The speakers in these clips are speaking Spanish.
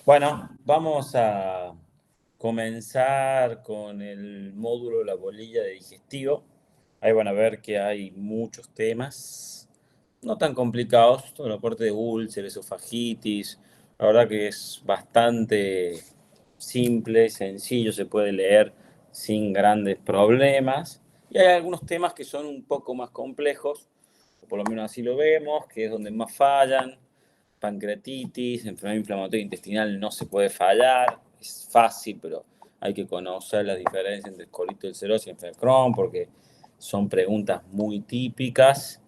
Bueno, vamos a comenzar con el módulo La bolilla de digestivo. Ahí van a ver que hay muchos temas, no tan complicados, toda la parte de úlceras, esofagitis. La verdad que es bastante simple, sencillo, se puede leer sin grandes problemas. Y hay algunos temas que son un poco más complejos, o por lo menos así lo vemos, que es donde más fallan. Pancreatitis, enfermedad inflamatoria intestinal no se puede fallar, es fácil, pero hay que conocer las diferencias entre colitis ulcerosa y enfermedad de Crohn porque son preguntas muy típicas.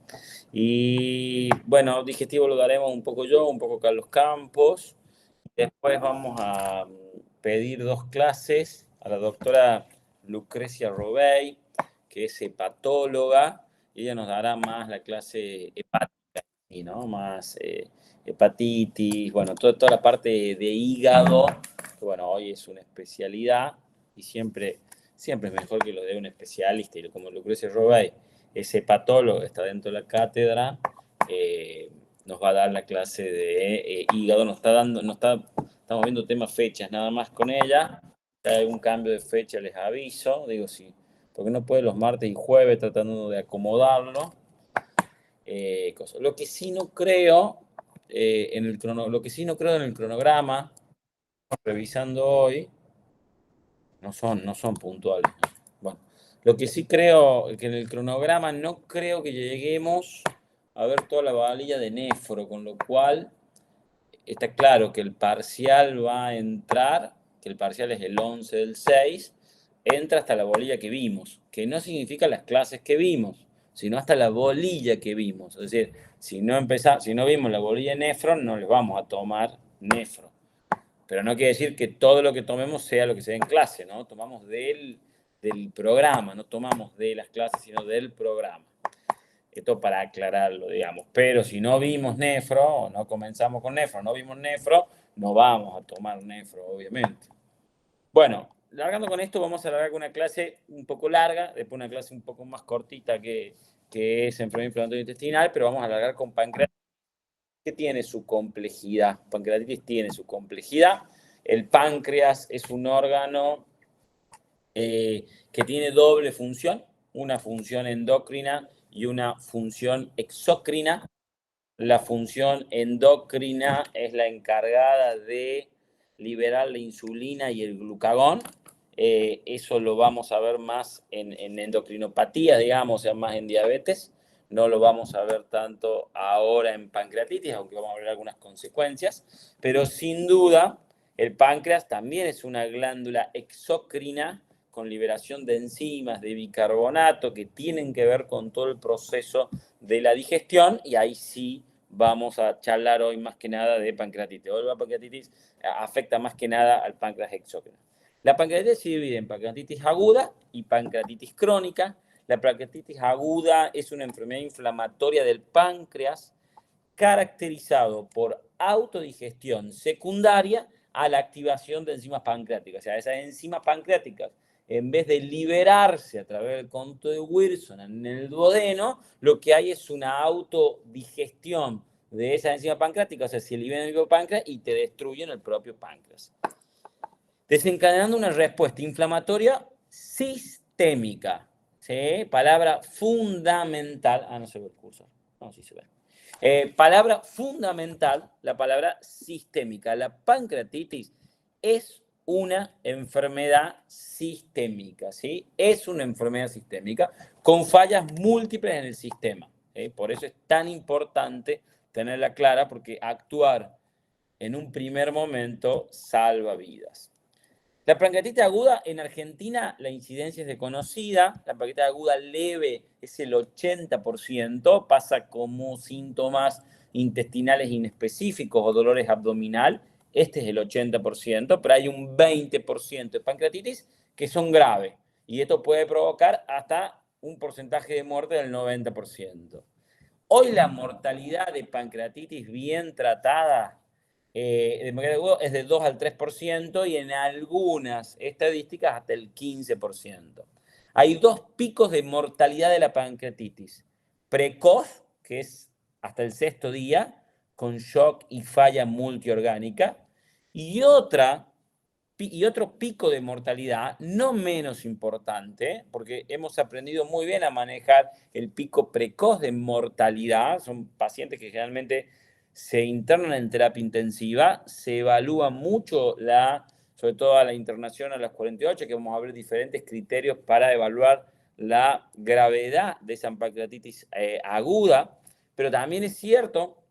Y bueno, digestivo lo daremos un poco yo, un poco Carlos Campos. Después vamos a pedir dos clases a la doctora Lucrecia Robey, que es hepatóloga, y ella nos dará más la clase hepática, ¿no? Más hepatitis, bueno, toda la parte de hígado, que bueno, hoy es una especialidad y siempre es mejor que lo de un especialista, y como Lucrecia Robey es hepatólogo, está dentro de la cátedra, nos va a dar la clase de hígado, estamos viendo temas fechas nada más con ella. Si hay algún cambio de fecha les aviso, digo sí, porque no puede los martes y jueves tratando de acomodarlo. Lo que sí no creo lo que sí no creo en el cronograma, revisando hoy, no son puntuales. Bueno, lo que sí creo que en el cronograma no creo que lleguemos a ver toda la valilla de nefro, con lo cual está claro que el parcial va a entrar, que el parcial es el 11 del 6, entra hasta la bolilla que vimos, que no significa las clases que vimos, sino hasta la bolilla que vimos. Es decir, si no vimos la bolilla de nefro, no les vamos a tomar nefro. Pero no quiere decir que todo lo que tomemos sea lo que se dé en clase, ¿no? Tomamos del programa, no tomamos de las clases, sino del programa. Esto para aclararlo, digamos. Pero si no vimos nefro, o no comenzamos con nefro, no vimos nefro, no vamos a tomar nefro, obviamente. Bueno, largando con esto, vamos a largar con una clase un poco larga, después una clase un poco más cortita que es enfermedad inflamatoria intestinal, pero vamos a largar con pancreatitis, que tiene su complejidad. Pancreatitis tiene su complejidad. El páncreas es un órgano que tiene doble función, una función endocrina y una función exócrina. La función endocrina es la encargada de liberar la insulina y el glucagón. Eso lo vamos a ver más en endocrinopatía, digamos, o sea, más en diabetes. No lo vamos a ver tanto ahora en pancreatitis, aunque vamos a ver algunas consecuencias. Pero sin duda, el páncreas también es una glándula exócrina con liberación de enzimas, de bicarbonato, que tienen que ver con todo el proceso de la digestión, y ahí sí vamos a charlar hoy más que nada de pancreatitis. Hoy la pancreatitis afecta más que nada al páncreas exócrino. La pancreatitis se divide en pancreatitis aguda y pancreatitis crónica. La pancreatitis aguda es una enfermedad inflamatoria del páncreas caracterizado por autodigestión secundaria a la activación de enzimas pancreáticas. O sea, esas enzimas pancreáticas, en vez de liberarse a través del conducto de Wilson en el duodeno, lo que hay es una autodigestión de esas enzimas pancreáticas, o sea, se liberan el páncreas y te destruyen el propio páncreas, desencadenando una respuesta inflamatoria sistémica. ¿Sí? Palabra fundamental. No se ve el curso. No, sí se ve. Palabra fundamental, la palabra sistémica. La pancreatitis es una enfermedad sistémica, ¿sí? Es una enfermedad sistémica con fallas múltiples en el sistema. Por eso es tan importante tenerla clara, porque actuar en un primer momento salva vidas. La pancreatitis aguda en Argentina, la incidencia es desconocida. La pancreatitis aguda leve es el 80%, pasa como síntomas intestinales inespecíficos o dolores abdominal. Este es el 80%, pero hay un 20% de pancreatitis que son graves. Y esto puede provocar hasta un porcentaje de muerte del 90%. Hoy la mortalidad de pancreatitis bien tratada es de 2 al 3% y en algunas estadísticas hasta el 15%. Hay dos picos de mortalidad de la pancreatitis. Precoz, que es hasta el sexto día, con shock y falla multiorgánica, Y otro pico de mortalidad, no menos importante, porque hemos aprendido muy bien a manejar el pico precoz de mortalidad. Son pacientes que generalmente se internan en terapia intensiva, se evalúa mucho sobre todo a la internación a las 48, que vamos a ver diferentes criterios para evaluar la gravedad de esa pancreatitis aguda, pero también es cierto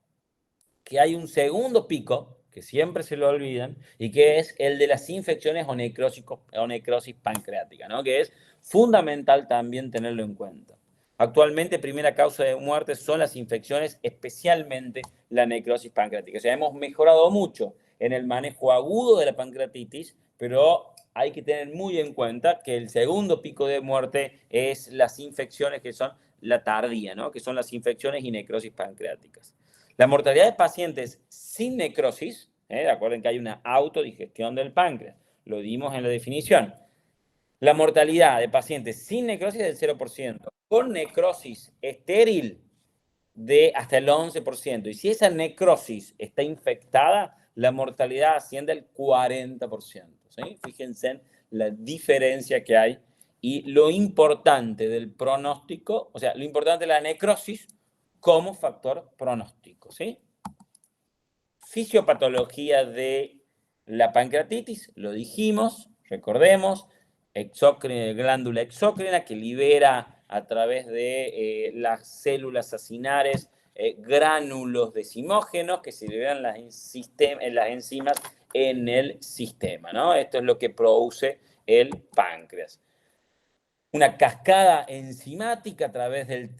que hay un segundo pico, que siempre se lo olvidan, y que es el de las infecciones o necrosis pancreática, ¿no? Que es fundamental también tenerlo en cuenta. Actualmente, primera causa de muerte son las infecciones, especialmente la necrosis pancreática. O sea, hemos mejorado mucho en el manejo agudo de la pancreatitis, pero hay que tener muy en cuenta que el segundo pico de muerte es las infecciones que son la tardía, ¿no? Que son las infecciones y necrosis pancreáticas. La mortalidad de pacientes sin necrosis, recuerden que hay una autodigestión del páncreas, lo dimos en la definición. La mortalidad de pacientes sin necrosis es del 0%, con necrosis estéril de hasta el 11%. Y si esa necrosis está infectada, la mortalidad asciende al 40%. ¿Sí? Fíjense en la diferencia que hay y lo importante del pronóstico, o sea, lo importante de la necrosis como factor pronóstico. ¿Sí? Fisiopatología de la pancreatitis, lo dijimos, recordemos, glándula exócrina que libera a través de las células acinares gránulos decimógenos que se liberan las enzimas en el sistema, ¿no? Esto es lo que produce el páncreas. Una cascada enzimática a través del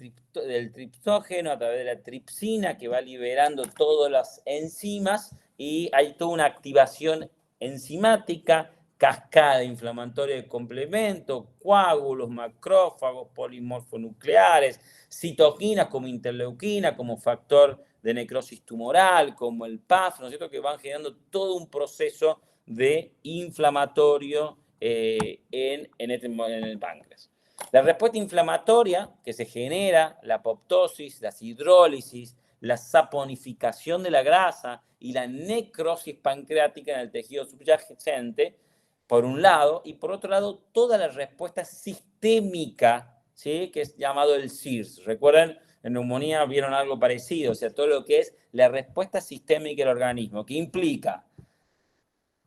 triptógeno, a través de la tripsina, que va liberando todas las enzimas, y hay toda una activación enzimática, cascada inflamatoria de complemento, coágulos, macrófagos, polimorfonucleares, citoquinas como interleuquina, como factor de necrosis tumoral, como el PAF, ¿no es cierto?, que van generando todo un proceso de inflamatorio en el páncreas. La respuesta inflamatoria que se genera, la apoptosis, la hidrólisis, la saponificación de la grasa y la necrosis pancreática en el tejido subyacente, por un lado, y por otro lado, toda la respuesta sistémica, ¿sí? Que es llamado el SIRS. ¿Recuerdan? En neumonía vieron algo parecido, o sea, todo lo que es la respuesta sistémica del organismo, que implica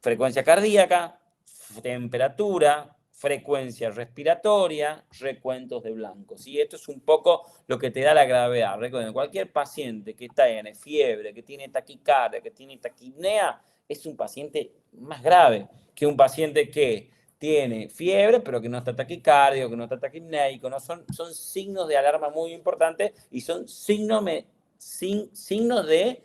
frecuencia cardíaca, temperatura, frecuencia respiratoria, recuentos de blancos. Y esto es un poco lo que te da la gravedad. Recuerden, cualquier paciente que tiene fiebre, que tiene taquicardia, que tiene taquipnea, es un paciente más grave que un paciente que tiene fiebre, pero que no está taquicárdico, que no está taquipneico. ¿No? Son signos de alarma muy importantes y son signos de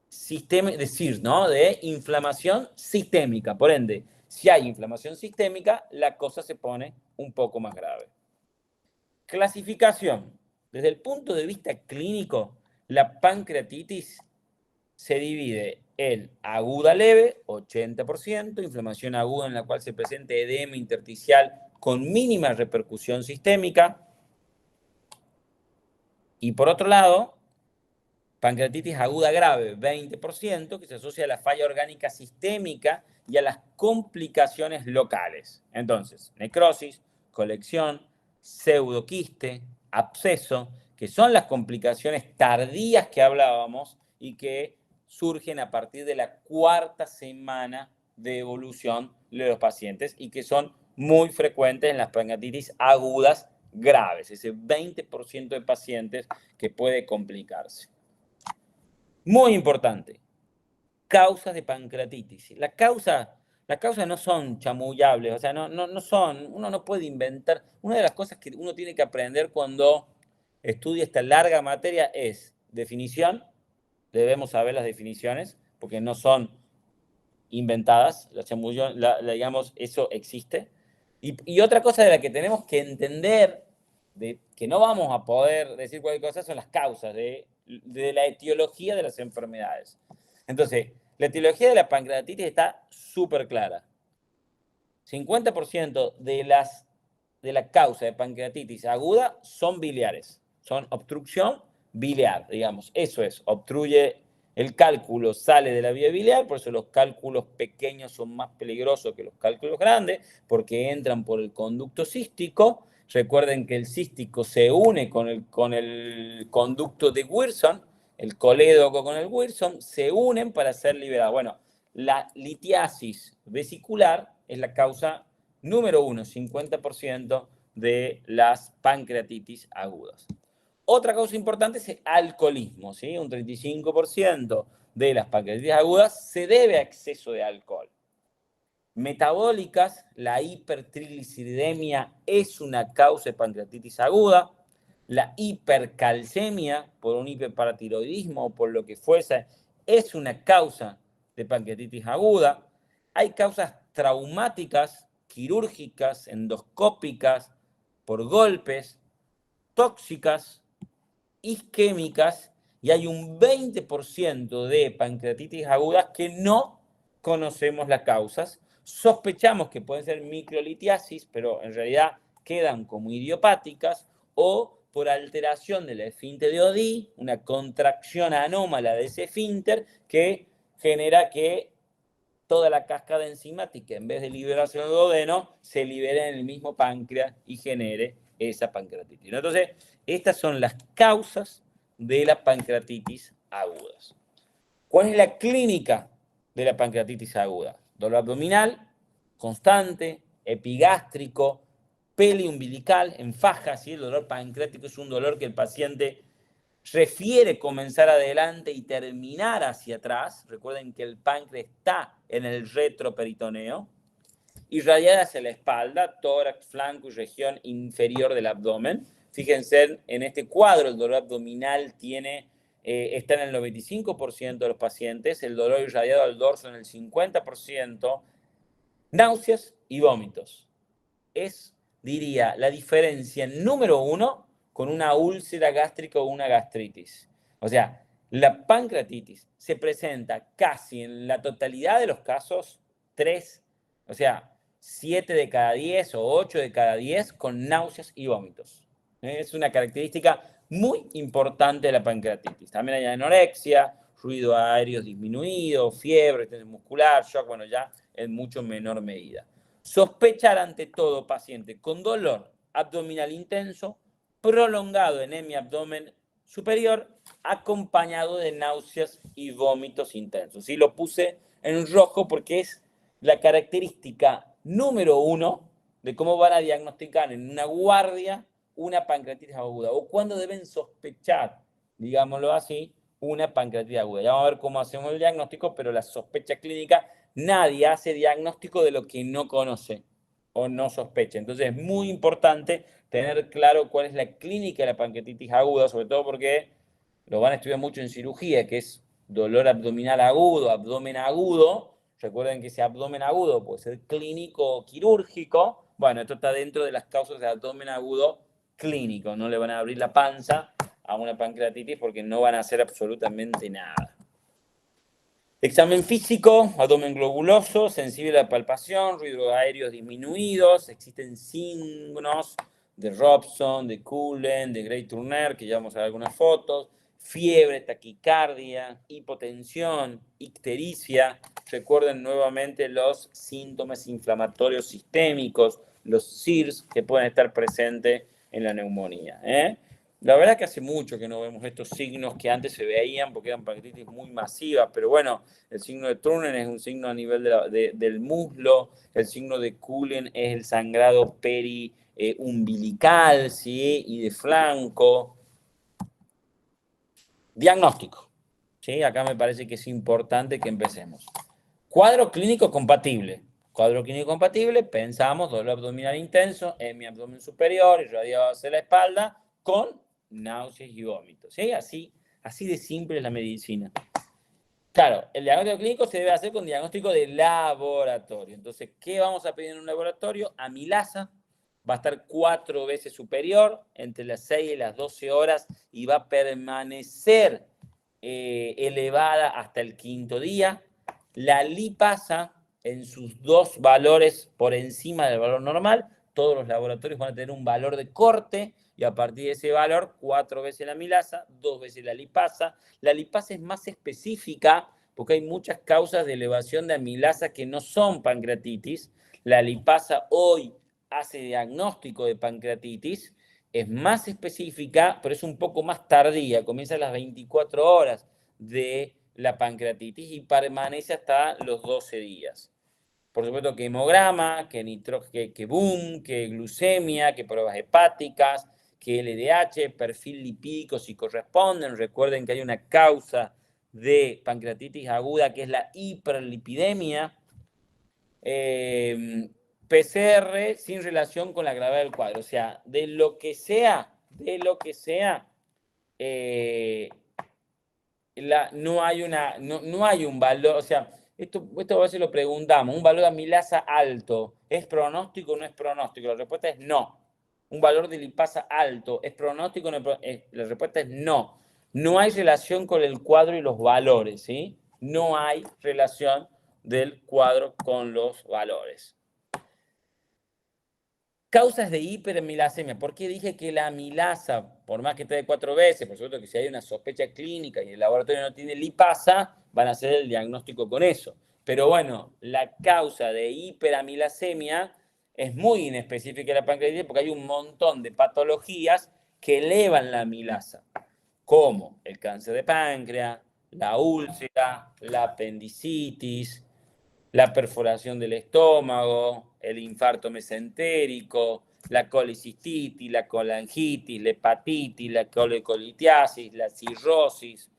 sistema, decir, ¿no? De inflamación sistémica. Por ende, si hay inflamación sistémica, la cosa se pone un poco más grave. Clasificación. Desde el punto de vista clínico, la pancreatitis se divide en aguda leve, 80%, inflamación aguda en la cual se presenta edema intersticial con mínima repercusión sistémica. Y por otro lado, pancreatitis aguda grave, 20%, que se asocia a la falla orgánica sistémica y a las complicaciones locales. Entonces, necrosis, colección, pseudoquiste, absceso, que son las complicaciones tardías que hablábamos y que surgen a partir de la cuarta semana de evolución de los pacientes y que son muy frecuentes en las pancreatitis agudas graves, ese 20% de pacientes que puede complicarse. Muy importante, causas de pancreatitis. Las causas no son chamullables, o sea, no son, uno no puede inventar. Una de las cosas que uno tiene que aprender cuando estudia esta larga materia es definición, debemos saber las definiciones, porque no son inventadas, digamos, eso existe. Y otra cosa de la que tenemos que entender, de que no vamos a poder decir cualquier cosa, son las causas de la etiología de las enfermedades. Entonces, la etiología de la pancreatitis está súper clara. 50% de la causa de pancreatitis aguda son biliares, son obstrucción biliar, digamos. Eso es, obstruye El cálculo sale de la vía biliar, por eso los cálculos pequeños son más peligrosos que los cálculos grandes, porque entran por el conducto cístico. Recuerden que el cístico se une con el conducto de Wilson, el colédoco con el Wilson, se unen para ser liberados. Bueno, la litiasis vesicular es la causa número 1, 50% de las pancreatitis agudas. Otra causa importante es el alcoholismo, ¿sí? Un 35% de las pancreatitis agudas se debe a exceso de alcohol. Metabólicas, la hipertrigliceridemia es una causa de pancreatitis aguda. La hipercalcemia, por un hiperparatiroidismo o por lo que fuese, es una causa de pancreatitis aguda. Hay causas traumáticas, quirúrgicas, endoscópicas, por golpes, tóxicas, isquémicas, y hay un 20% de pancreatitis agudas que no conocemos las causas. Sospechamos que pueden ser microlitiasis, pero en realidad quedan como idiopáticas, o por alteración del esfínter de Oddi, una contracción anómala de ese esfínter que genera que toda la cascada enzimática, en vez de liberarse en el duodeno, se libere en el mismo páncreas y genere esa pancreatitis. Entonces, estas son las causas de la pancreatitis agudas. ¿Cuál es la clínica de la pancreatitis aguda? Dolor abdominal, constante, epigástrico, periumbilical, en faja, ¿sí? El dolor pancreático es un dolor que el paciente refiere comenzar adelante y terminar hacia atrás. Recuerden que el páncreas está en el retroperitoneo. Irradiada hacia la espalda, tórax, flanco y región inferior del abdomen. Fíjense en este cuadro, el dolor abdominal está en el 95% de los pacientes, el dolor irradiado al dorso en el 50%, náuseas y vómitos. Es, diría, la diferencia número 1 con una úlcera gástrica o una gastritis. O sea, la pancreatitis se presenta casi en la totalidad de los casos 7 de cada 10 o 8 de cada 10 con náuseas y vómitos. Es una característica muy importante de la pancreatitis. También hay anorexia, ruido aéreo disminuido, fiebre, tensión muscular, shock, bueno, ya en mucho menor medida. Sospechar ante todo paciente con dolor abdominal intenso, prolongado en hemiabdomen superior, acompañado de náuseas y vómitos intensos. Sí, lo puse en rojo porque es la característica número 1 de cómo van a diagnosticar en una guardia una pancreatitis aguda o cuándo deben sospechar, digámoslo así, una pancreatitis aguda. Ya vamos a ver cómo hacemos el diagnóstico, pero la sospecha clínica, nadie hace diagnóstico de lo que no conoce o no sospecha. Entonces es muy importante tener claro cuál es la clínica de la pancreatitis aguda, sobre todo porque lo van a estudiar mucho en cirugía, que es dolor abdominal agudo, abdomen agudo. Recuerden que ese abdomen agudo puede ser clínico o quirúrgico. Bueno, esto está dentro de las causas de abdomen agudo clínico. No le van a abrir la panza a una pancreatitis porque no van a hacer absolutamente nada. Examen físico, abdomen globuloso, sensible a la palpación, ruidos aéreos disminuidos, existen signos de Robson, de Cullen, de Gray Turner, que ya vamos a ver algunas fotos, fiebre, taquicardia, hipotensión, ictericia. Recuerden nuevamente los síntomas inflamatorios sistémicos, los SIRS que pueden estar presentes en la neumonía. La verdad que hace mucho que no vemos estos signos que antes se veían porque eran pancreatitis muy masivas, pero bueno, el signo de Turner es un signo a nivel del muslo, el signo de Cullen es el sangrado umbilical, ¿sí? Y de flanco. Diagnóstico, ¿sí? Acá me parece que es importante que empecemos. Cuadro clínico compatible. Cuadro clínico compatible, pensamos dolor abdominal intenso en mi abdomen superior, irradiado hacia la espalda, con náuseas y vómitos. ¿Sí? Así de simple es la medicina. Claro, el diagnóstico clínico se debe hacer con diagnóstico de laboratorio. Entonces, ¿qué vamos a pedir en un laboratorio? Amilasa va a estar 4 veces superior, entre las 6 y las 12 horas, y va a permanecer elevada hasta el 5.º día. La lipasa, en sus 2 valores por encima del valor normal, todos los laboratorios van a tener un valor de corte, y a partir de ese valor, 4 veces la amilasa, 2 veces la lipasa. La lipasa es más específica porque hay muchas causas de elevación de amilasa que no son pancreatitis. La lipasa hoy hace diagnóstico de pancreatitis, es más específica, pero es un poco más tardía, comienza a las 24 horas de la pancreatitis y permanece hasta los 12 días. Por supuesto que hemograma, que boom, que glucemia, que pruebas hepáticas, que LDH, perfil lipídico si corresponden. Recuerden que hay una causa de pancreatitis aguda que es la hiperlipidemia. PCR sin relación con la gravedad del cuadro. O sea, de lo que sea, no hay un valor, o sea, esto a veces lo preguntamos, un valor de amilasa alto, ¿es pronóstico o no es pronóstico? La respuesta es no. Un valor de lipasa alto, ¿es pronóstico o no es pronóstico? La respuesta es no. No hay relación con el cuadro y los valores, ¿sí? No hay relación del cuadro con los valores. Causas de hiperamilasemia. ¿Por qué dije que la amilasa, por más que esté de 4 veces, por supuesto que si hay una sospecha clínica y el laboratorio no tiene lipasa, van a hacer el diagnóstico con eso? Pero bueno, la causa de hiperamilasemia es muy inespecífica de la pancreatitis porque hay un montón de patologías que elevan la amilasa, como el cáncer de páncreas, la úlcera, la apendicitis, la perforación del estómago, el infarto mesentérico, la colicistitis, la colangitis, la hepatitis, la colecolitiasis, la cirrosis,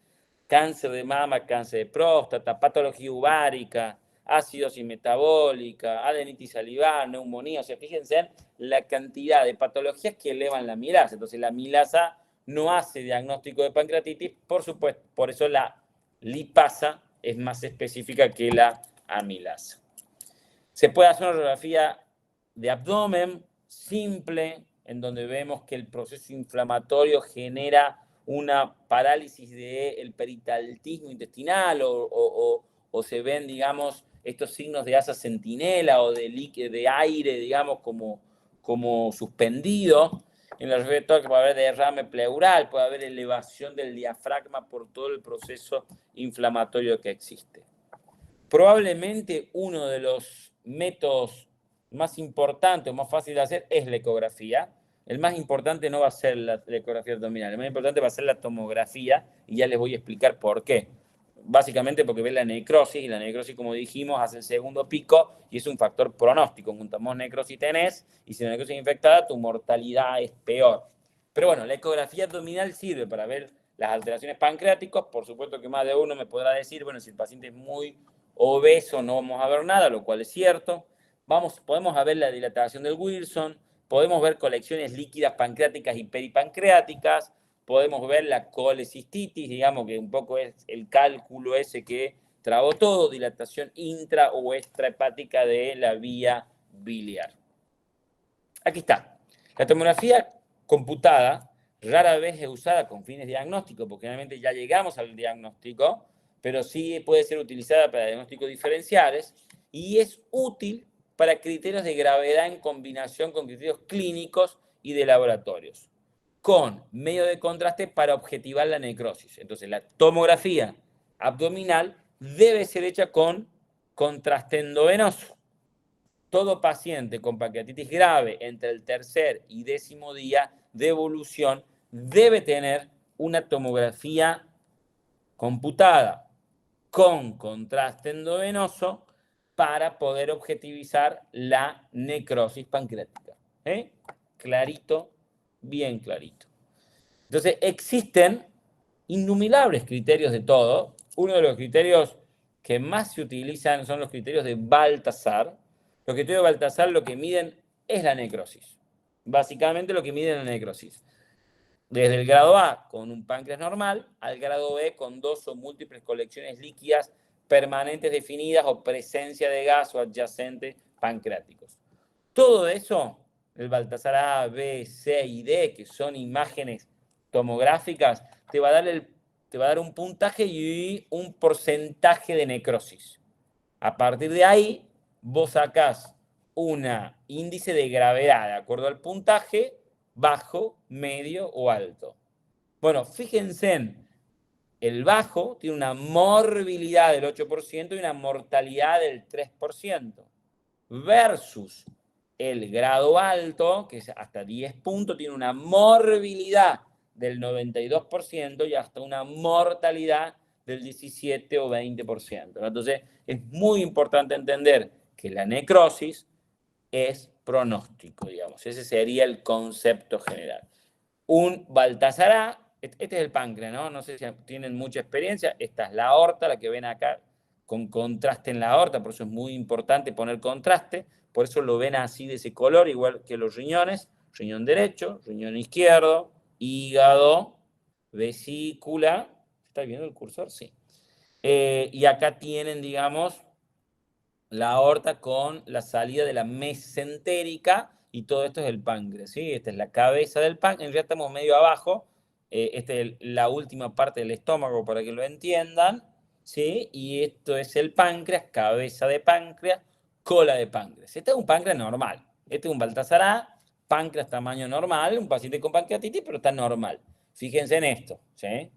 cáncer de mama, cáncer de próstata, patología ovárica, acidosis metabólica, adenitis salivar, neumonía. O sea, fíjense la cantidad de patologías que elevan la amilasa. Entonces, la amilasa no hace diagnóstico de pancreatitis, por supuesto, por eso la lipasa es más específica que la amilasa. Se puede hacer una radiografía de abdomen simple, en donde vemos que el proceso inflamatorio genera una parálisis del peritaltismo intestinal o se ven, digamos, estos signos de asa centinela o de aire, digamos, como suspendido. En la radiografía puede haber derrame pleural, puede haber elevación del diafragma por todo el proceso inflamatorio que existe. Probablemente uno de los métodos más importantes o más fáciles de hacer es la ecografía. El más importante no va a ser la ecografía abdominal, el más importante va a ser la tomografía y ya les voy a explicar por qué. Básicamente porque ve la necrosis y la necrosis, como dijimos, hace el segundo pico y es un factor pronóstico. Juntamos necrosis tenés y si la necrosis es infectada, tu mortalidad es peor. Pero bueno, la ecografía abdominal sirve para ver las alteraciones pancreáticas. Por supuesto que más de uno me podrá decir, bueno, si el paciente es muy obeso no vamos a ver nada, lo cual es cierto. Podemos ver la dilatación del Wilson, podemos ver colecciones líquidas pancreáticas y peripancreáticas, podemos ver la colecistitis, digamos que un poco es el cálculo ese que trabó todo, dilatación intra o extrahepática de la vía biliar. Aquí está. La tomografía computada rara vez es usada con fines diagnósticos, porque generalmente ya llegamos al diagnóstico, pero sí puede ser utilizada para diagnósticos diferenciales y es útil para criterios de gravedad en combinación con criterios clínicos y de laboratorios, con medio de contraste para objetivar la necrosis. Entonces, la tomografía abdominal debe ser hecha con contraste endovenoso. Todo paciente con pancreatitis grave entre el tercer y 10º día de evolución debe tener una tomografía computada con contraste endovenoso para poder objetivizar la necrosis pancreática. Clarito, bien clarito. Entonces, existen innumerables criterios de todo. Uno de los criterios que más se utilizan son los criterios de Baltasar. Los criterios de Baltasar lo que miden es la necrosis. Básicamente lo que miden es la necrosis. Desde el grado A con un páncreas normal al grado B con 2 o múltiples colecciones líquidas permanentes definidas o presencia de gas o adyacentes pancreáticos. Todo eso, el Baltasar A, B, C y D, que son imágenes tomográficas, te va a dar un puntaje y un porcentaje de necrosis. A partir de ahí, vos sacás un índice de gravedad de acuerdo al puntaje, bajo, medio o alto. Bueno, fíjense el bajo tiene una morbilidad del 8% y una mortalidad del 3%, versus el grado alto, que es hasta 10 puntos, tiene una morbilidad del 92% y hasta una mortalidad del 17 o 20%. Entonces, es muy importante entender que la necrosis es pronóstico, digamos. Ese sería el concepto general. Un Baltasar, este es el páncreas, ¿no? No sé si tienen mucha experiencia. Esta es la aorta, la que ven acá, con contraste en la aorta, por eso es muy importante poner contraste. Por eso lo ven así de ese color, igual que los riñones. Riñón derecho, riñón izquierdo, hígado, vesícula. ¿Está viendo el cursor? Sí. Y acá tienen, digamos, la aorta con la salida de la mesentérica y todo esto es el páncreas, ¿sí? Esta es la cabeza del páncreas, en realidad estamos medio abajo, esta es la última parte del estómago para que lo entiendan, ¿sí? Y esto es el páncreas, cabeza de páncreas, cola de páncreas. Este es un páncreas normal, este es un Baltasar A, páncreas tamaño normal, un paciente con pancreatitis, pero está normal. Fíjense en esto, ¿sí?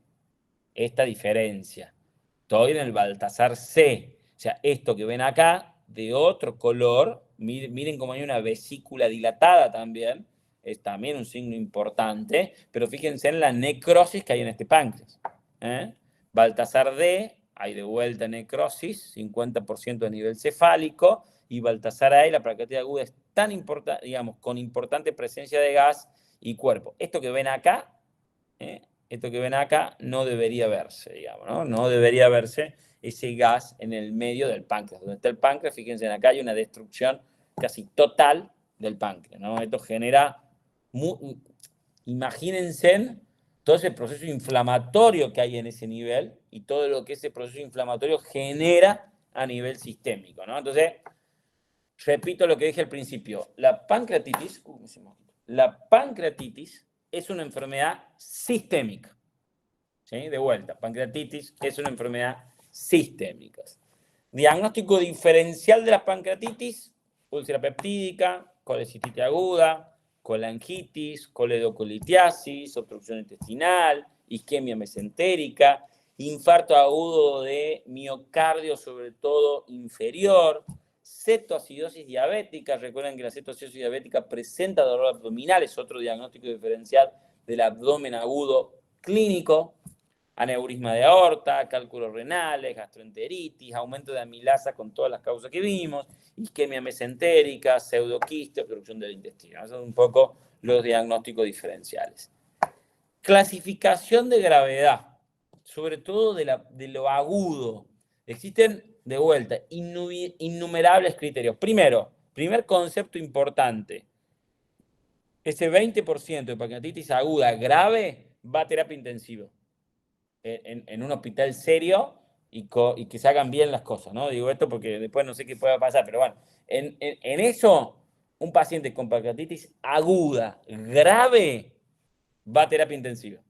Esta diferencia. Estoy en el Baltasar C. O sea, esto que ven acá, de otro color, miren cómo hay una vesícula dilatada también, es también un signo importante, pero fíjense en la necrosis que hay en este páncreas. Baltasar D, hay de vuelta necrosis, 50% a nivel cefálico, y Baltasar A, la pancreatitis aguda es tan importante, digamos, con importante presencia de gas y cuerpo. Esto que ven acá, esto que ven acá no debería verse, digamos, ¿no? No debería verse ese gas en el medio del páncreas. Donde está el páncreas, fíjense, acá hay una destrucción casi total del páncreas, ¿no? Esto genera, imagínense todo ese proceso inflamatorio que hay en ese nivel y todo lo que ese proceso inflamatorio genera a nivel sistémico, ¿no? Entonces, repito lo que dije al principio, la pancreatitis es una enfermedad sistémica. ¿Sí? De vuelta, pancreatitis es una enfermedad sistémica. Diagnóstico diferencial de la pancreatitis: úlcera peptídica, colecistitis aguda, colangitis, coledocolitiasis, obstrucción intestinal, isquemia mesentérica, infarto agudo de miocardio, sobre todo inferior, cetoacidosis diabética. Recuerden que la cetoacidosis diabética presenta dolor abdominal, es otro diagnóstico diferencial del abdomen agudo clínico. Aneurisma de aorta, cálculos renales, gastroenteritis, aumento de amilasa con todas las causas que vimos, isquemia mesentérica, pseudoquiste, obstrucción del intestino. Esos son un poco los diagnósticos diferenciales. Clasificación de gravedad, sobre todo de lo agudo. Existen, de vuelta, innumerables criterios. Primero, primer concepto importante, ese 20% de pancreatitis aguda grave va a terapia intensiva. En un hospital serio y que se hagan bien las cosas, ¿no? Digo esto porque después no sé qué pueda pasar, pero bueno, en eso, un paciente con pancreatitis aguda, grave, va a terapia intensiva.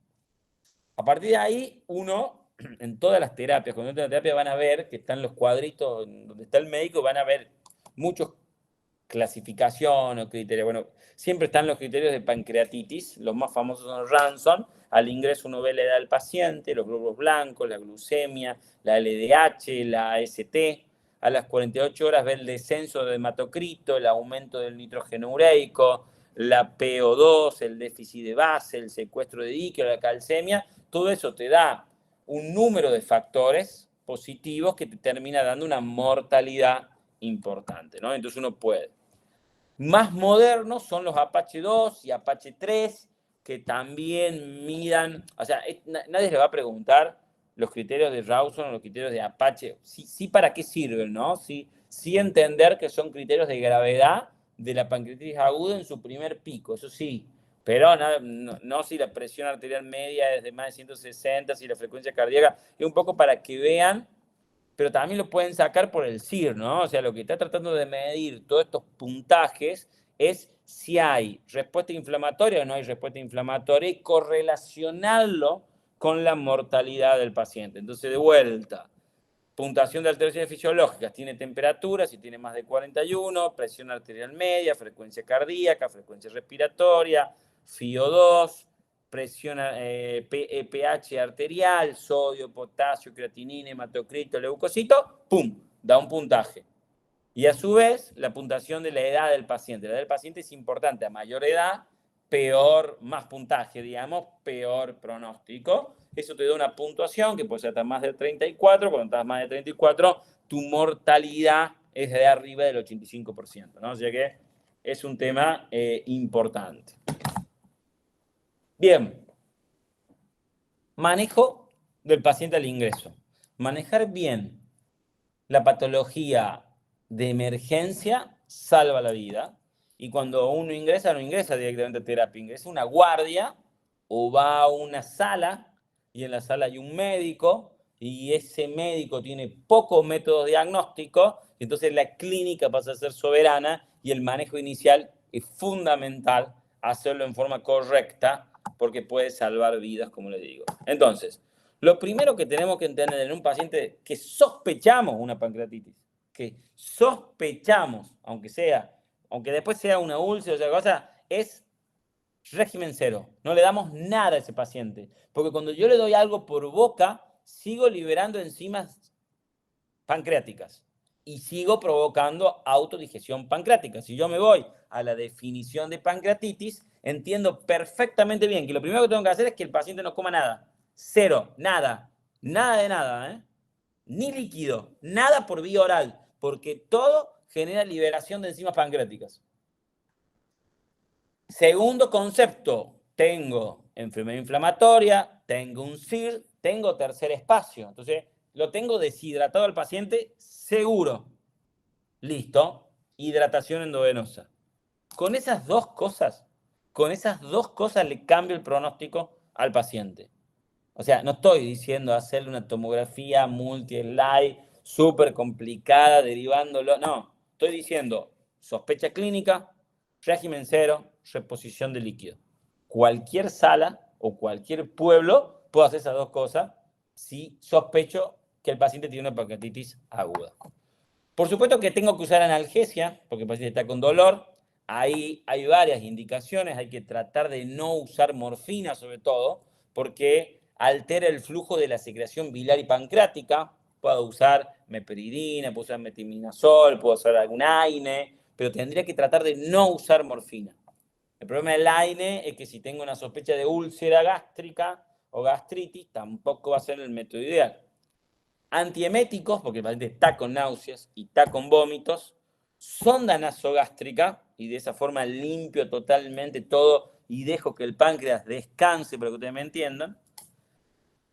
A partir de ahí, uno, en todas las terapias, cuando entra en la terapia van a ver que están los cuadritos donde está el médico, van a ver muchos clasificación o criterios. Bueno, siempre están los criterios de pancreatitis, los más famosos son los Ranson. Al ingreso uno ve la edad del paciente, los glóbulos blancos, la glucemia, la LDH, la AST. A las 48 horas ve el descenso de hematocrito, el aumento del nitrógeno ureico, la PO2, el déficit de base, el secuestro de dique, la calcemia. Todo eso te da un número de factores positivos que te termina dando una mortalidad importante, ¿no? Entonces uno puede. Más modernos son los Apache 2 y Apache 3, que también midan, o sea, nadie le va a preguntar los criterios de Rawson o los criterios de Apache, sí para qué sirven, ¿no? Sí entender que son criterios de gravedad de la pancreatitis aguda en su primer pico, eso sí, pero no si la presión arterial media es de más de 160, si la frecuencia cardíaca, es un poco para que vean, pero también lo pueden sacar por el CIR, ¿no? O sea, lo que está tratando de medir todos estos puntajes es si hay respuesta inflamatoria o no hay respuesta inflamatoria y correlacionarlo con la mortalidad del paciente. Entonces, de vuelta, puntuación de alteraciones fisiológicas, tiene temperatura, si tiene más de 41, presión arterial media, frecuencia cardíaca, frecuencia respiratoria, FiO2, presión, pH arterial, sodio, potasio, creatinina, hematocrito, leucocito, ¡pum! Da un puntaje. Y a su vez, la puntuación de la edad del paciente. La edad del paciente es importante. A mayor edad, peor, más puntaje, digamos, peor pronóstico. Eso te da una puntuación que puede ser hasta más de 34. Cuando estás más de 34, tu mortalidad es de arriba del 85%, ¿no? O sea que es un tema importante. Bien. Manejo del paciente al ingreso. Manejar bien la patología de emergencia salva la vida. Y cuando uno ingresa, no ingresa directamente a terapia, ingresa a una guardia o va a una sala y en la sala hay un médico y ese médico tiene pocos métodos diagnósticos, entonces la clínica pasa a ser soberana y el manejo inicial es fundamental hacerlo en forma correcta porque puede salvar vidas, como les digo. Entonces, lo primero que tenemos que entender en un paciente que sospechamos una pancreatitis, que sospechamos, aunque después sea una úlcera o otra cosa, es régimen cero. No le damos nada a ese paciente. Porque cuando yo le doy algo por boca, sigo liberando enzimas pancreáticas y sigo provocando autodigestión pancreática. Si yo me voy a la definición de pancreatitis, entiendo perfectamente bien que lo primero que tengo que hacer es que el paciente no coma nada. Cero, nada, nada de nada, ¿eh? Ni líquido, nada por vía oral, porque todo genera liberación de enzimas pancreáticas. Segundo concepto, tengo enfermedad inflamatoria, tengo un CIR, tengo tercer espacio. Entonces, lo tengo deshidratado al paciente, seguro. Listo, hidratación endovenosa. Con esas dos cosas le cambio el pronóstico al paciente. O sea, no estoy diciendo hacerle una tomografía multi-slide súper complicada, derivándolo. No, estoy diciendo sospecha clínica, régimen cero, reposición de líquido. Cualquier sala o cualquier pueblo puede hacer esas dos cosas si sospecho que el paciente tiene una pancreatitis aguda. Por supuesto que tengo que usar analgesia, porque el paciente está con dolor. Ahí hay varias indicaciones. Hay que tratar de no usar morfina, sobre todo, porque altera el flujo de la secreción biliar y pancreática. Puedo usar meperidina, puedo usar metiminazol, puedo usar algún AINE, pero tendría que tratar de no usar morfina. El problema del AINE es que si tengo una sospecha de úlcera gástrica o gastritis, tampoco va a ser el método ideal. Antieméticos, porque el paciente está con náuseas y está con vómitos, sonda nasogástrica, y de esa forma limpio totalmente todo y dejo que el páncreas descanse, para que ustedes me entiendan.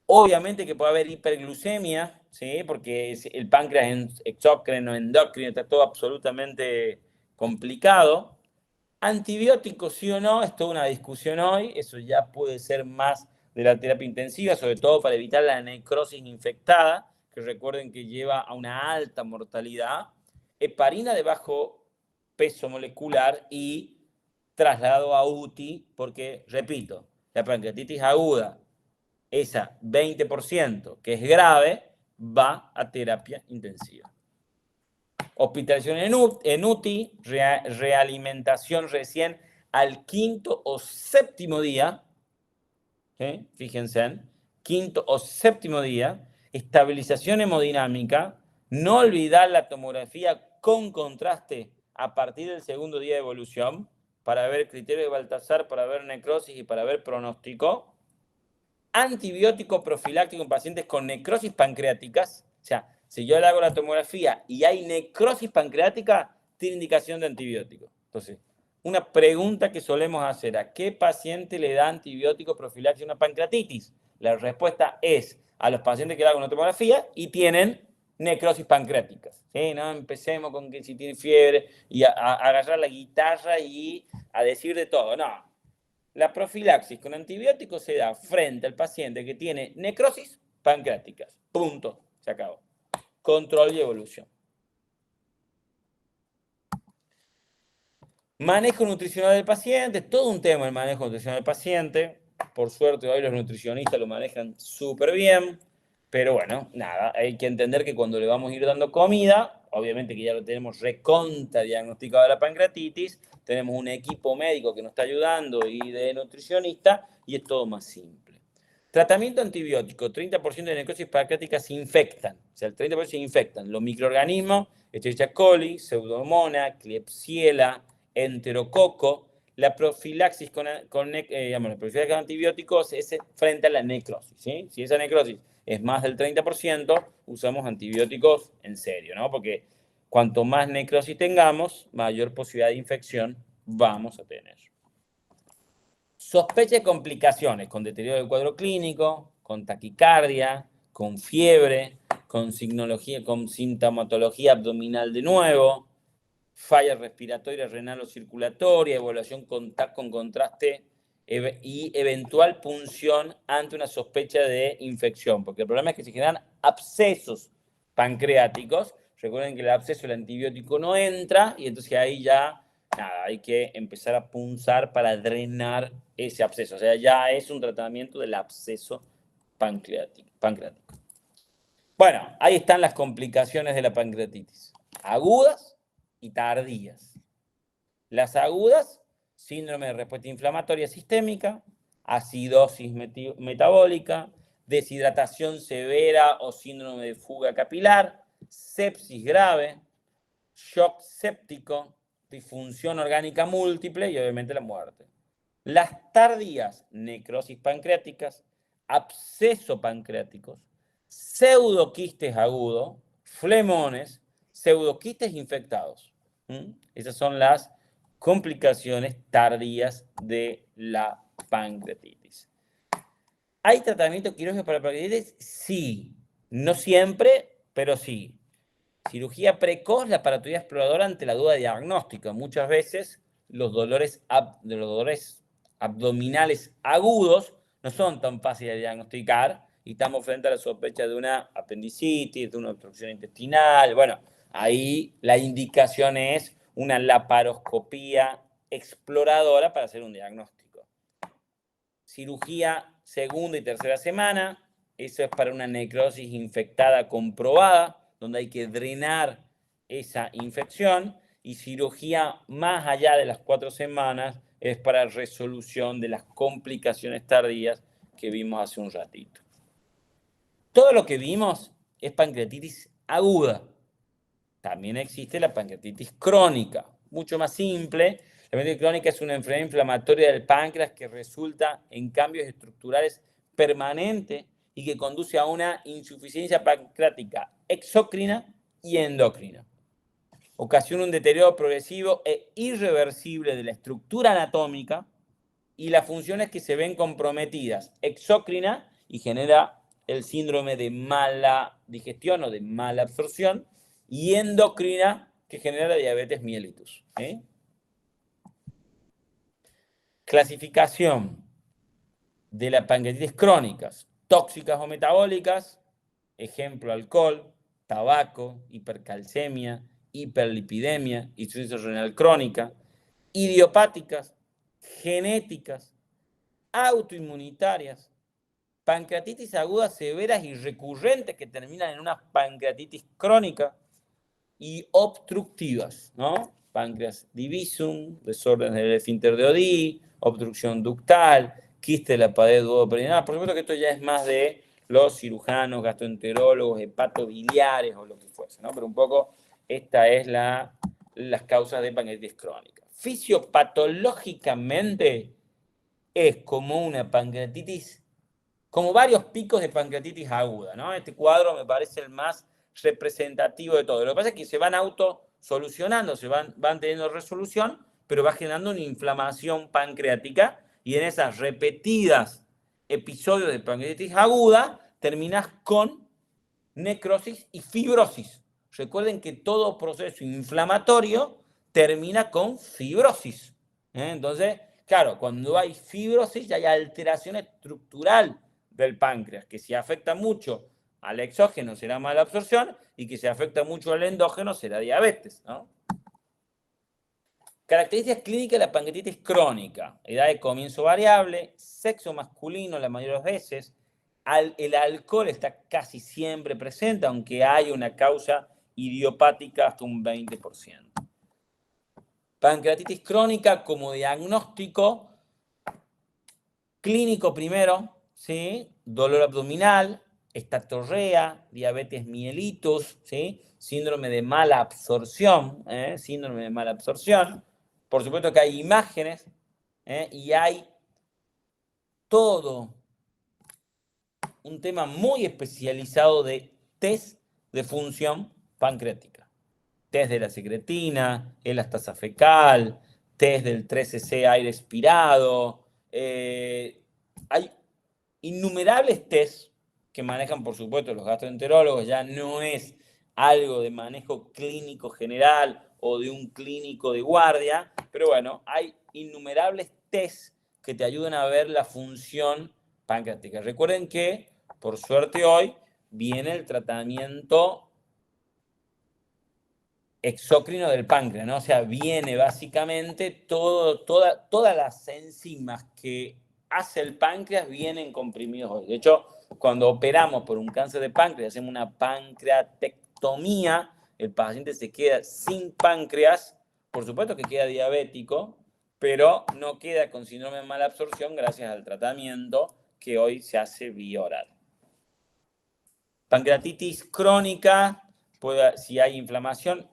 Obviamente que puede haber hiperglucemia, ¿sí? Porque el páncreas es exócrino, endocrino, está todo absolutamente complicado. Antibióticos, sí o no, es toda una discusión hoy, eso ya puede ser más de la terapia intensiva, sobre todo para evitar la necrosis infectada, que recuerden que lleva a una alta mortalidad, heparina de bajo peso molecular y traslado a UTI, porque, repito, la pancreatitis aguda, esa 20% que es grave, va a terapia intensiva. Hospitalización en UTI, realimentación recién al quinto o séptimo día, ¿sí? Fíjense, quinto o séptimo día, estabilización hemodinámica, no olvidar la tomografía con contraste a partir del segundo día de evolución, para ver criterio de Baltasar, para ver necrosis y para ver pronóstico. Antibiótico profiláctico en pacientes con necrosis pancreáticas, o sea, si yo le hago la tomografía y hay necrosis pancreática, tiene indicación de antibiótico. Entonces, una pregunta que solemos hacer: ¿a qué paciente le da antibiótico profiláctico una pancreatitis? La respuesta es a los pacientes que le hago una tomografía y tienen necrosis pancreáticas. ¿Sí? No empecemos con que si tiene fiebre y a agarrar la guitarra y a decir de todo. No. La profilaxis con antibióticos se da frente al paciente que tiene necrosis pancreáticas. Punto. Se acabó. Control y evolución. Manejo nutricional del paciente. Todo un tema el manejo nutricional del paciente. Por suerte hoy los nutricionistas lo manejan súper bien. Pero bueno, nada, hay que entender que cuando le vamos a ir dando comida, obviamente que ya lo tenemos recontra diagnosticado de la pancreatitis, tenemos un equipo médico que nos está ayudando y de nutricionista, y es todo más simple. Tratamiento antibiótico, 30% de necrosis pancreática se infectan, o sea, el 30% se infectan los microorganismos, Escherichia coli, Pseudomonas, Klebsiella, Enterococo. La profilaxis la profilaxis con antibióticos es frente a la necrosis, ¿sí? Si esa necrosis es más del 30%, usamos antibióticos en serio, ¿no? Porque cuanto más necrosis tengamos, mayor posibilidad de infección vamos a tener. Sospecha de complicaciones con deterioro del cuadro clínico, con taquicardia, con fiebre, con sintomatología abdominal de nuevo, falla respiratoria, renal o circulatoria, evaluación con contraste y eventual punción ante una sospecha de infección, porque el problema es que se generan abscesos pancreáticos. Recuerden que el absceso, el antibiótico no entra, y entonces ahí ya nada, hay que empezar a punzar para drenar ese absceso. O sea, ya es un tratamiento del absceso pancreático. Bueno, ahí están las complicaciones de la pancreatitis. Agudas y tardías. Las agudas, síndrome de respuesta inflamatoria sistémica, acidosis metabólica, deshidratación severa o síndrome de fuga capilar, sepsis grave, shock séptico, disfunción orgánica múltiple y obviamente la muerte. Las tardías, necrosis pancreáticas, absceso pancreáticos, pseudoquistes agudos, flemones, pseudoquistes infectados. Esas son las complicaciones tardías de la pancreatitis. ¿Hay tratamiento quirúrgico para la pancreatitis? Sí. No siempre, pero sí. Cirugía precoz, la laparatotomía exploradora ante la duda diagnóstica. Muchas veces los dolores abdominales agudos no son tan fáciles de diagnosticar y estamos frente a la sospecha de una apendicitis, de una obstrucción intestinal. Bueno, ahí la indicación es una laparoscopía exploradora para hacer un diagnóstico. Cirugía segunda y tercera semana, eso es para una necrosis infectada comprobada, donde hay que drenar esa infección, y cirugía más allá de las 4 semanas es para resolución de las complicaciones tardías que vimos hace un ratito. Todo lo que vimos es pancreatitis aguda. También existe la pancreatitis crónica, mucho más simple. La pancreatitis crónica es una enfermedad inflamatoria del páncreas que resulta en cambios estructurales permanentes y que conduce a una insuficiencia pancreática exócrina y endocrina. Ocasiona un deterioro progresivo e irreversible de la estructura anatómica y las funciones que se ven comprometidas, exócrina, y genera el síndrome de mala digestión o de mala absorción, y endocrina, que genera la diabetes mellitus. Clasificación de la pancreatitis crónicas, tóxicas o metabólicas, ejemplo, alcohol, tabaco, hipercalcemia, hiperlipidemia, insuficiencia renal crónica, idiopáticas, genéticas, autoinmunitarias, pancreatitis agudas severas y recurrentes que terminan en una pancreatitis crónica, y obstructivas, ¿no? Páncreas divisum, desorden del esfínter de Odí, obstrucción ductal, quiste de la pared duodenal. Por supuesto que esto ya es más de los cirujanos, gastroenterólogos, hepatobiliares o lo que fuese, ¿no? Pero un poco esta es las causas de pancreatitis crónica. Fisiopatológicamente es como una pancreatitis, como varios picos de pancreatitis aguda, ¿no? Este cuadro me parece el más representativo de todo. Lo que pasa es que se van autosolucionando, van teniendo resolución, pero va generando una inflamación pancreática, y en esas repetidas episodios de pancreatitis aguda terminas con necrosis y fibrosis. Recuerden que todo proceso inflamatorio termina con fibrosis. Entonces, claro, cuando hay fibrosis ya hay alteración estructural del páncreas, que si afecta mucho al exógeno será mala absorción, y que si afecta mucho al endógeno será diabetes, ¿no? Características clínicas de la pancreatitis crónica: edad de comienzo variable, sexo masculino la mayoría de las veces, el alcohol está casi siempre presente, aunque hay una causa idiopática hasta un 20%. Pancreatitis crónica como diagnóstico clínico primero, ¿sí? Dolor abdominal, estatorrea, diabetes mellitus, ¿sí? Síndrome de mala absorción, síndrome de mala absorción. Por supuesto que hay imágenes y hay todo un tema muy especializado de test de función pancreática. Test de la secretina, elastasa fecal, test del 3cc aire expirado. Hay innumerables tests que manejan, por supuesto, los gastroenterólogos. Ya no es algo de manejo clínico general o de un clínico de guardia, pero bueno, hay innumerables tests que te ayudan a ver la función pancreática. Recuerden que, por suerte hoy, viene el tratamiento exócrino del páncreas, ¿no? O sea, viene básicamente todas las enzimas que hace el páncreas vienen comprimidos hoy. De hecho, cuando operamos por un cáncer de páncreas, hacemos una pancreatectomía, el paciente se queda sin páncreas, por supuesto que queda diabético, pero no queda con síndrome de mala absorción gracias al tratamiento que hoy se hace vía oral. Pancreatitis crónica, si hay inflamación,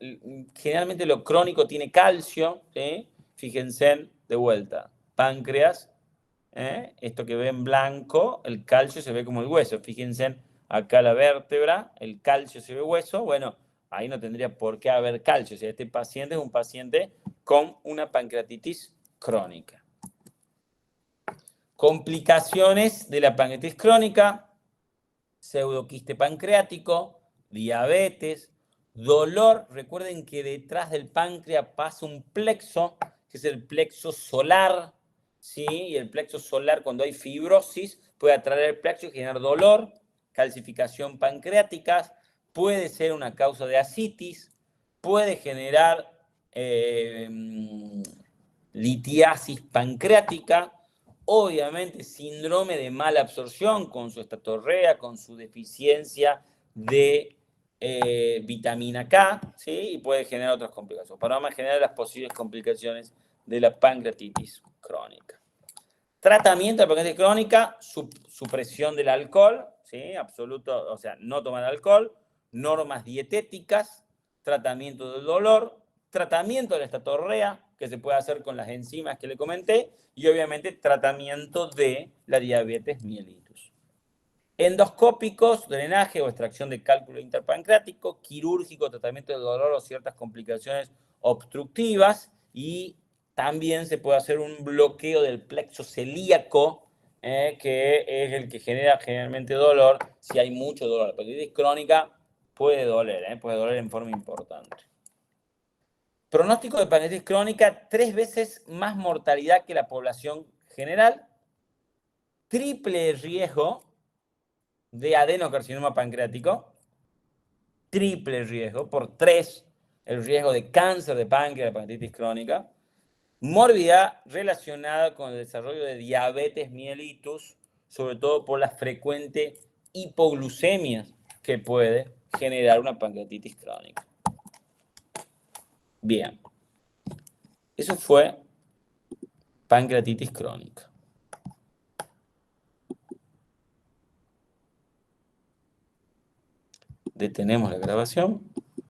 generalmente lo crónico tiene calcio, ¿sí? Fíjense de vuelta, páncreas, esto que ve en blanco, el calcio se ve como el hueso, fíjense acá la vértebra, el calcio se ve hueso, bueno, ahí no tendría por qué haber calcio, o sea, este paciente es un paciente con una pancreatitis crónica. Complicaciones de la pancreatitis crónica: pseudoquiste pancreático, diabetes, dolor. Recuerden que detrás del páncreas pasa un plexo, que es el plexo solar, ¿sí? Y el plexo solar, cuando hay fibrosis, puede atraer el plexo y generar dolor, calcificación pancreática, puede ser una causa de ascitis, puede generar litiasis pancreática. Obviamente, síndrome de mala absorción con su estatorrea, con su deficiencia de vitamina K, ¿sí? Y puede generar otras complicaciones. Para más generar las posibles complicaciones de la pancreatitis crónica. Tratamiento de pancreatitis crónica: supresión del alcohol, ¿sí? Absoluto, o sea, no tomar alcohol, normas dietéticas, tratamiento del dolor, tratamiento de la estatorrea, que se puede hacer con las enzimas que le comenté, y obviamente tratamiento de la diabetes mellitus. Endoscópicos, drenaje o extracción de cálculo interpancreático, quirúrgico, tratamiento de dolor o ciertas complicaciones obstructivas, y también se puede hacer un bloqueo del plexo celíaco, que es el que genera generalmente dolor. Si hay mucho dolor, la pancreatitis crónica puede doler en forma importante. Pronóstico de pancreatitis crónica: 3 veces más mortalidad que la población general, triple riesgo de adenocarcinoma pancreático, triple riesgo, por 3 el riesgo de cáncer de páncreas, de pancreatitis crónica, morbidad relacionada con el desarrollo de diabetes mellitus, sobre todo por la frecuente hipoglucemia que puede generar una pancreatitis crónica. Bien, eso fue pancreatitis crónica. Detenemos la grabación.